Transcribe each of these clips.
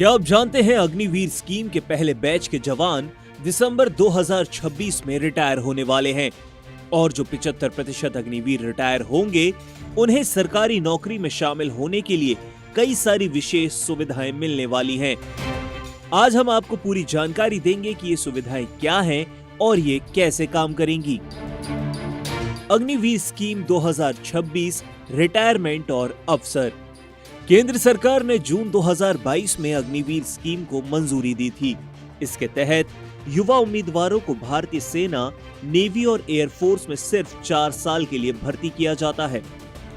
क्या आप जानते हैं अग्निवीर स्कीम के पहले बैच के जवान दिसंबर 2026 में रिटायर होने वाले हैं और जो 75% अग्निवीर रिटायर होंगे उन्हें सरकारी नौकरी में शामिल होने के लिए कई सारी विशेष सुविधाएं मिलने वाली हैं। आज हम आपको पूरी जानकारी देंगे कि ये सुविधाएं क्या हैं और ये कैसे काम करेंगी। अग्निवीर स्कीम 2026 रिटायरमेंट और अवसर। केंद्र सरकार ने जून 2022 में अग्निवीर स्कीम को मंजूरी दी थी। इसके तहत युवा उम्मीदवारों को भारतीय सेना, नेवी और एयरफोर्स में सिर्फ 4 साल के लिए भर्ती किया जाता है।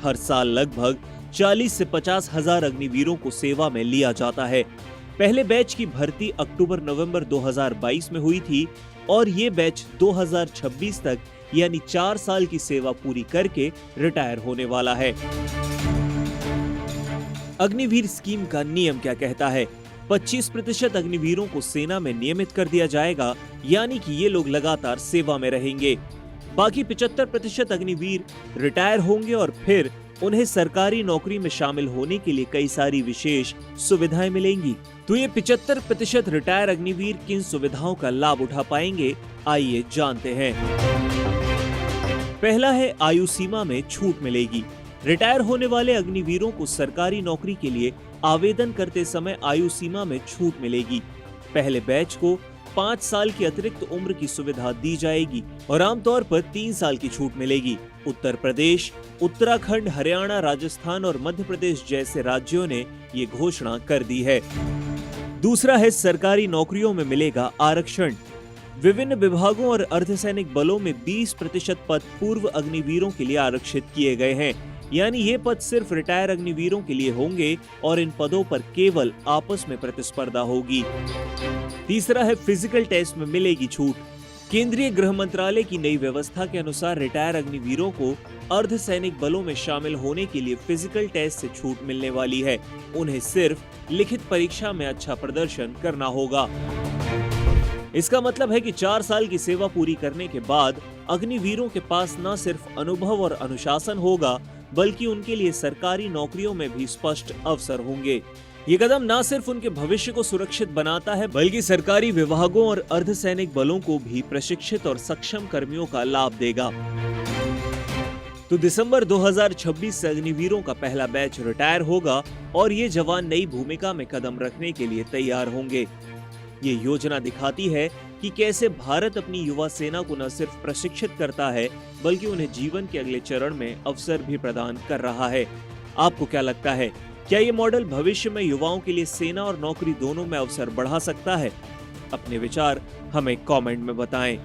हर साल लगभग 40 से 50 हजार अग्निवीरों को सेवा में लिया जाता है। पहले बैच की भर्ती अक्टूबर-नवंबर 2022 में हुई थी और ये बैच 2026 तक यानी 4 साल की सेवा पूरी करके रिटायर होने वाला है। अग्निवीर स्कीम का नियम क्या कहता है? 25% अग्निवीरों को सेना में नियमित कर दिया जाएगा, यानी कि ये लोग लगातार सेवा में रहेंगे। बाकी 75% अग्निवीर रिटायर होंगे और फिर उन्हें सरकारी नौकरी में शामिल होने के लिए कई सारी विशेष सुविधाएं मिलेंगी। तो ये 75% रिटायर अग्निवीर किन सुविधाओं का लाभ उठा पाएंगे, आइए जानते हैं। पहला है आयु सीमा में छूट मिलेगी। रिटायर होने वाले अग्निवीरों को सरकारी नौकरी के लिए आवेदन करते समय आयु सीमा में छूट मिलेगी। पहले बैच को 5 साल की अतिरिक्त उम्र की सुविधा दी जाएगी और आमतौर पर 3 साल की छूट मिलेगी। उत्तर प्रदेश, उत्तराखंड, हरियाणा, राजस्थान और मध्य प्रदेश जैसे राज्यों ने ये घोषणा कर दी है। दूसरा है सरकारी नौकरियों में मिलेगा आरक्षण। विभिन्न विभागों और अर्धसैनिक बलों में 20% पद पूर्व अग्निवीरों के लिए आरक्षित किए गए हैं, यानी ये पद सिर्फ रिटायर अग्निवीरों के लिए होंगे और इन पदों पर केवल आपस में प्रतिस्पर्धा होगी। तीसरा है फिजिकल टेस्ट में मिलेगी छूट। केंद्रीय गृह मंत्रालय की नई व्यवस्था के अनुसार रिटायर अग्निवीरों को अर्धसैनिक बलों में शामिल होने के लिए फिजिकल टेस्ट से छूट मिलने वाली है। उन्हें सिर्फ लिखित परीक्षा में अच्छा प्रदर्शन करना होगा। इसका मतलब है कि 4 साल की सेवा पूरी करने के बाद अग्निवीरों के पास न सिर्फ अनुभव और अनुशासन होगा, बल्कि उनके लिए सरकारी नौकरियों में भी स्पष्ट अवसर होंगे। ये कदम न सिर्फ उनके भविष्य को सुरक्षित बनाता है, बल्कि सरकारी विभागों और अर्धसैनिक बलों को भी प्रशिक्षित और सक्षम कर्मियों का लाभ देगा। तो दिसंबर 2026 से अग्निवीरों का पहला बैच रिटायर होगा और ये जवान नई भूमिका में कदम रखने के लिए तैयार होंगे। ये योजना दिखाती है कि कैसे भारत अपनी युवा सेना को न सिर्फ प्रशिक्षित करता है, बल्कि उन्हें जीवन के अगले चरण में अवसर भी प्रदान कर रहा है। आपको क्या लगता है, क्या ये मॉडल भविष्य में युवाओं के लिए सेना और नौकरी दोनों में अवसर बढ़ा सकता है? अपने विचार हमें कमेंट में बताएं।